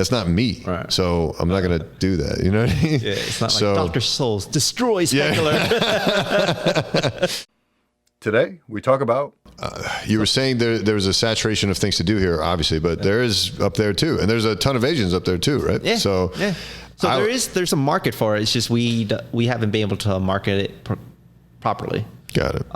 that's not me. Right. So I'm not going to do that. You know what I mean? Yeah, it's not like Dr. Souls destroy specular. Yeah. Today, we talk about, you were saying there's a saturation of things to do here, obviously, but there is up there too. And there's a ton of Asians up there too, right? Yeah. So, yeah. So there's a market for it. It's just we haven't been able to market it properly. Got it.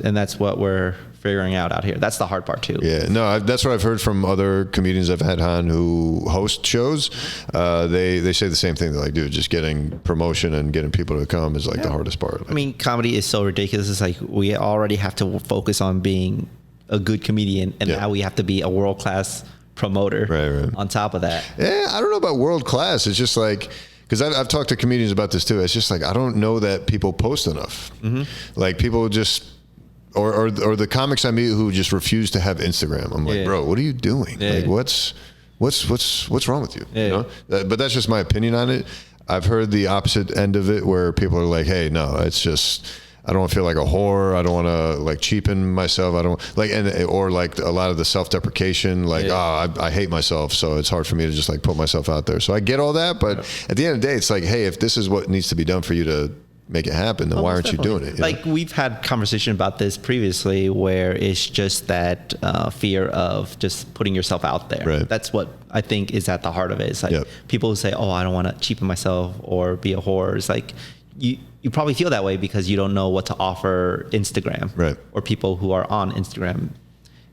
And that's what we're figuring out here. That's the hard part too. Yeah, no, that's what I've heard from other comedians I've had on who host shows. They say the same thing. They're like, dude, just getting promotion and getting people to come is like the hardest part. Like, I mean, comedy is so ridiculous. It's like we already have to focus on being a good comedian, and now we have to be a world-class promoter on top of that. Yeah, I don't know about world-class. It's just like, because I've talked to comedians about this too. It's just like, I don't know that people post enough. Mm-hmm. Like people just, or the comics I meet who just refuse to have Instagram. I'm like, bro, what are you doing? Yeah. Like, what's wrong with you? Yeah. You know? But that's just my opinion on it. I've heard the opposite end of it where people are like, hey, no, it's just, I don't want to feel like a whore. I don't want to like cheapen myself. I don't like, or like a lot of the self-deprecation, like, I hate myself. So it's hard for me to just like put myself out there. So I get all that. But at the end of the day, it's like, hey, if this is what needs to be done for you to make it happen, then why aren't you doing it? Like we've had conversation about this previously where it's just that fear of just putting yourself out there. Right. That's what I think is at the heart of it. It's like people who say, oh, I don't want to cheapen myself or be a whore. It's like you probably feel that way because you don't know what to offer Instagram or people who are on Instagram,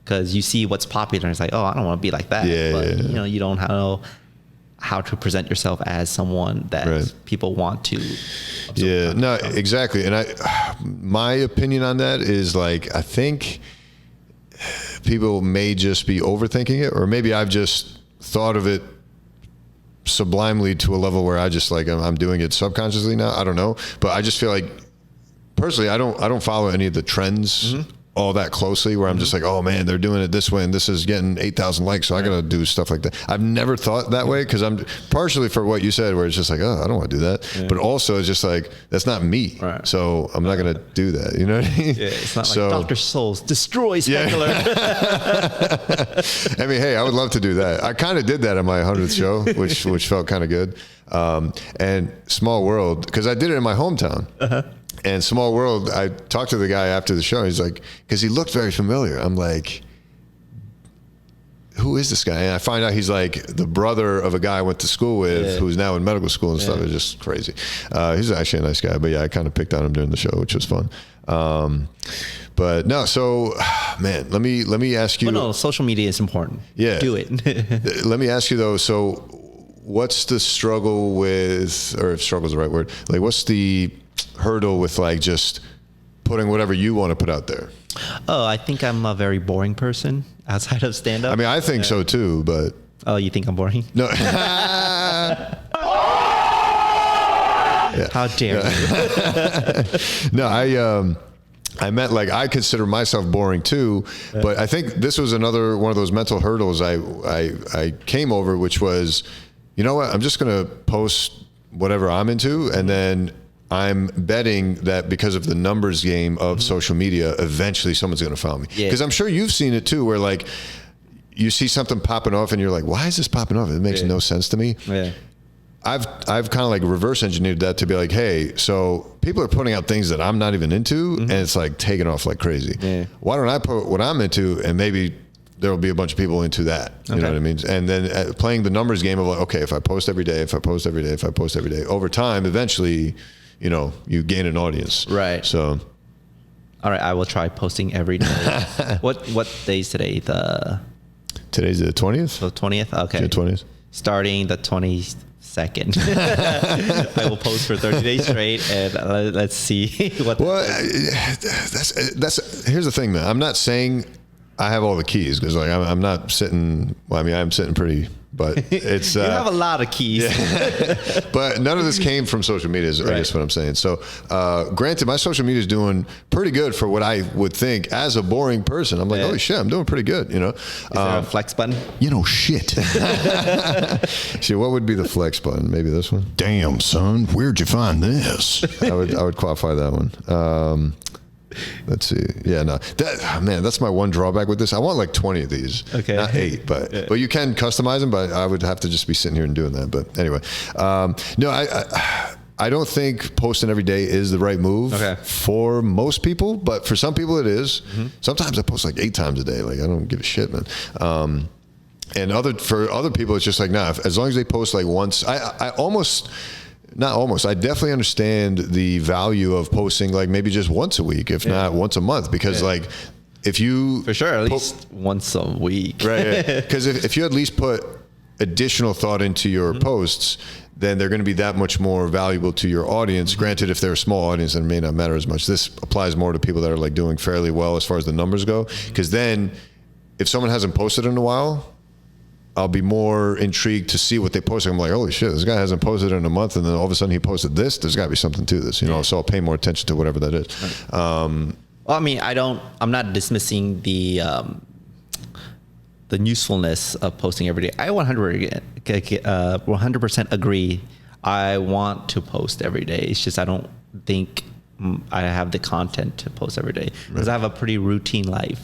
because you see what's popular and it's like, oh, I don't want to be like that. You know, you don't know how to present yourself as someone that people want to. Yeah, no, exactly. And my opinion on that is like, I think people may just be overthinking it, or maybe I've just thought of it sublimely to a level where I just like, I'm doing it subconsciously now. I don't know. But I just feel like personally, I don't follow any of the trends all that closely where I'm just like, oh man, they're doing it this way and this is getting 8,000 likes, so I gotta do stuff like that. I've never thought that way because I'm partially for what you said, where it's just like, oh, I don't want to do that, but also it's just like, that's not me, so I'm not gonna do that. You know what I mean? Yeah, it's not like Dr. Souls destroy specular. I mean, hey, I would love to do that. I kind of did that on my 100th show, which felt kind of good. And Small World, because I did it in my hometown. And Small World, I talked to the guy after the show. He's like, because he looked very familiar. I'm like, who is this guy? And I find out he's like the brother of a guy I went to school with who's now in medical school and stuff. It's just crazy. He's actually a nice guy. But yeah, I kind of picked on him during the show, which was fun. But no, so man, let me ask you. Well, no, social media is important. Yeah. Do it. Let me ask you though, so what's the struggle with, or if struggle is the right word, like what's the hurdle with like just putting whatever you want to put out there? Oh, I think I'm a very boring person outside of stand-up. I mean, I think so too, but... Oh, you think I'm boring? No. How dare you? No, I meant like I consider myself boring too, but I think this was another one of those mental hurdles I came over, which was, you know what, I'm just going to post whatever I'm into, and then I'm betting that because of the numbers game of social media, eventually someone's going to follow me. Because I'm sure you've seen it too, where like you see something popping off and you're like, why is this popping off? It makes no sense to me. Yeah. I've kind of like reverse engineered that to be like, hey, so people are putting out things that I'm not even into, and it's like taking off like crazy. Yeah. Why don't I put what I'm into, and maybe there will be a bunch of people into that. You know what I mean? And then playing the numbers game of like, okay, if I post every day, if I post every day, if I post every day, over time, eventually, you know, you gain an audience. Right. So, all right, I will try posting every day. What day's today? Today's the 20th? The 20th? Okay. The 20th. Starting the 22nd. I will post for 30 days straight, and let's see what. Well, that's here's the thing, man. I'm not saying I have all the keys, because like I'm not sitting. Well, I mean, I'm sitting pretty, but it's you have a lot of keys. But none of this came from social media, is I guess what I'm saying. So, granted, my social media is doing pretty good for what I would think as a boring person. I'm like, holy shit, I'm doing pretty good. You know, is there a flex button? You know, shit. See, what would be the flex button? Maybe this one. Damn, son, where'd you find this? I would qualify that one. Let's see. Yeah, no. That's my one drawback with this. I want like 20 of these. Okay. Not 8, but you can customize them, but I would have to just be sitting here and doing that. But anyway, no, I don't think posting every day is the right move for most people, but for some people it is. Mm-hmm. Sometimes I post like 8 times a day. Like, I don't give a shit, man. And for other people, it's just like, nah, as long as they post like once, I definitely understand the value of posting like maybe just once a week, if not once a month, because like if you for sure at least once a week, right? Because if you at least put additional thought into your posts, then they're going to be that much more valuable to your audience. Granted, if they're a small audience, then it may not matter as much. This applies more to people that are like doing fairly well as far as the numbers go, because then if someone hasn't posted in a while, I'll be more intrigued to see what they posted. I'm like, holy shit, this guy hasn't posted in a month, and then all of a sudden he posted this. There's got to be something to this, so I'll pay more attention to whatever that is. Well, I mean, I'm not dismissing the usefulness of posting every day. I 100% agree. I want to post every day. It's just I don't think I have the content to post every day because I have a pretty routine life,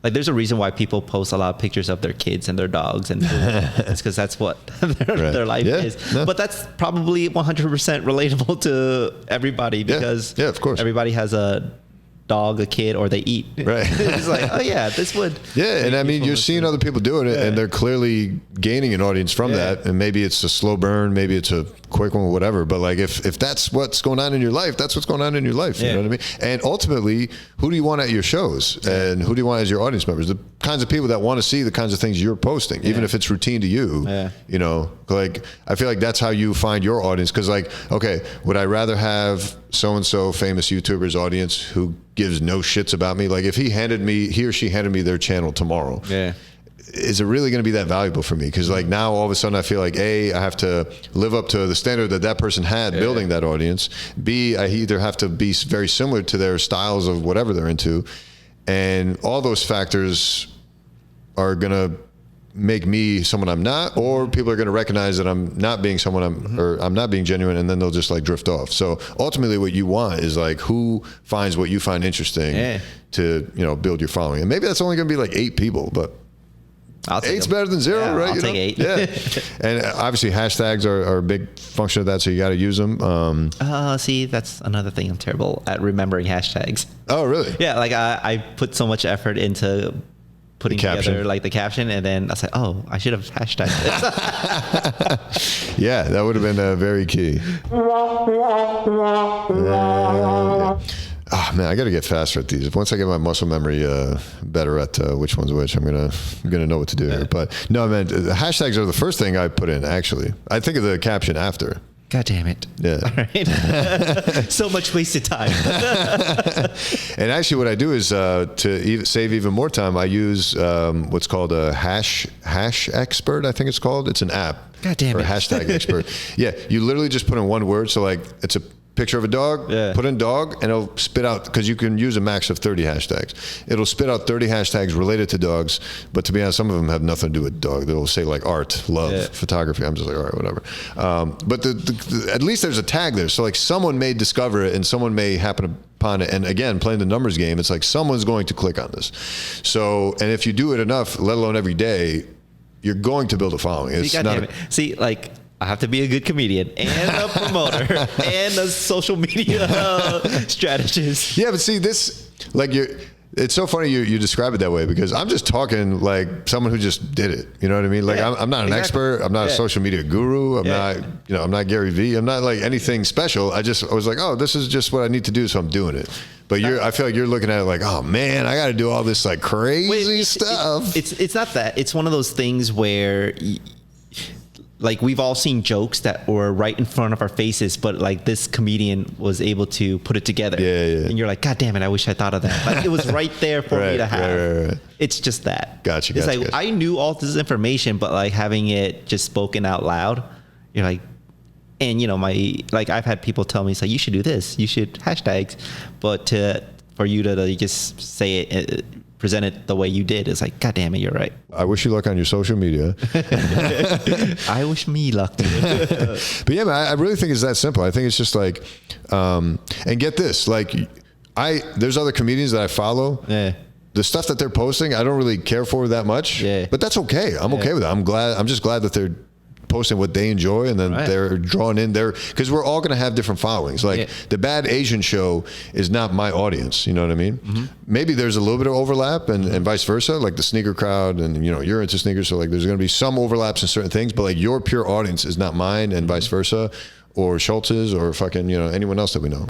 like there's a reason why people post a lot of pictures of their kids and their dogs, and it's because that's what their life is. No. But that's probably 100% relatable to everybody because of course, everybody has a dog, a kid, or they eat. Right. It's like, oh yeah, this would. Yeah, and I mean, you're seeing other people doing it, and they're clearly gaining an audience from that. And maybe it's a slow burn, maybe it's a quick one, whatever. But like, if that's what's going on in your life, that's what's going on in your life. You know what I mean? And ultimately, who do you want at your shows, and who do you want as your audience members? The kinds of people that want to see the kinds of things you're posting, even if it's routine to you. Like I feel like that's how you find your audience. Because like, okay, would I rather have so-and-so famous YouTuber's audience who gives no shits about me? Like if he or she handed me their channel tomorrow, is it really going to be that valuable for me? Because like now all of a sudden I feel like I have to live up to the standard that person had building that audience. B, I either have to be very similar to their styles of whatever they're into, and all those factors are going to make me someone I'm not, or people are going to recognize that I'm not being someone or I'm not being genuine, and then they'll just like drift off. So ultimately what you want is like who finds what you find interesting to, build your following. And maybe that's only going to be like 8 people, but 8's better than 0, right? I'll take 8. Yeah. And obviously hashtags are a big function of that, so you got to use them. See, that's another thing. I'm terrible at remembering hashtags. Oh, really? Yeah, like I put so much effort into putting together like the caption, and then I was like, oh, I should have hashtagged this. Yeah, that would have been very key. Oh man, I got to get faster at these. Once I get my muscle memory better at which one's which, I'm gonna know what to do here. But no, man, the hashtags are the first thing I put in. Actually, I think of the caption after. God damn it. Yeah. All right. So much wasted time. And actually what I do is to save even more time, I use what's called a hash expert, I think it's called. It's an app. God damn it. Or a hashtag expert. Yeah. You literally just put in one word. So like it's a picture of a dog, put in dog, and it'll spit out, because you can use a max of 30 hashtags. It'll spit out 30 hashtags related to dogs, but to be honest, some of them have nothing to do with dog. They'll say like art, love, photography. I'm just like, all right, whatever. But at least there's a tag there. So like someone may discover it and someone may happen upon it. And again, playing the numbers game, it's like someone's going to click on this. So, and if you do it enough, let alone every day, you're going to build a following. It's See, like, I have to be a good comedian and a promoter and a social media strategist. Yeah, but see, this, like, it's so funny you describe it that way, because I'm just talking like someone who just did it. You know what I mean? Like, I'm not an expert. I'm not a social media guru. I'm not, I'm not Gary Vee. I'm not like anything special. I was like, oh, this is just what I need to do, so I'm doing it. But I feel like you're looking at it like, oh man, I got to do all this like crazy stuff. It's not that. It's one of those things where like we've all seen jokes that were right in front of our faces, but like this comedian was able to put it together. Yeah. And you're like, God damn it, I wish I thought of that. Like it was right there for me to have. Right. It's just that. Gotcha. It's like I knew all this information, but like having it just spoken out loud, you're like, and I've had people tell me, it's like, you should do this, you should hashtags, but for you to just say it, present it the way you did, is like, God damn it, you're right. I wish you luck on your social media. I wish me luck too. But yeah, man, I really think it's that simple. I think it's just like, and get this, like, there's other comedians that I follow. Yeah. The stuff that they're posting, I don't really care for that much. Yeah. But that's okay. I'm okay with it. I'm just glad that they're posting what they enjoy, and then they're drawn in there, because we're all going to have different followings. Like the Bad Asian Show is not my audience. You know what I mean? Mm-hmm. Maybe there's a little bit of overlap, and vice versa. Like the sneaker crowd, and you're into sneakers, so like there's going to be some overlaps in certain things. But like your pure audience is not mine, and vice versa, or Schultz's, or fucking anyone else that we know.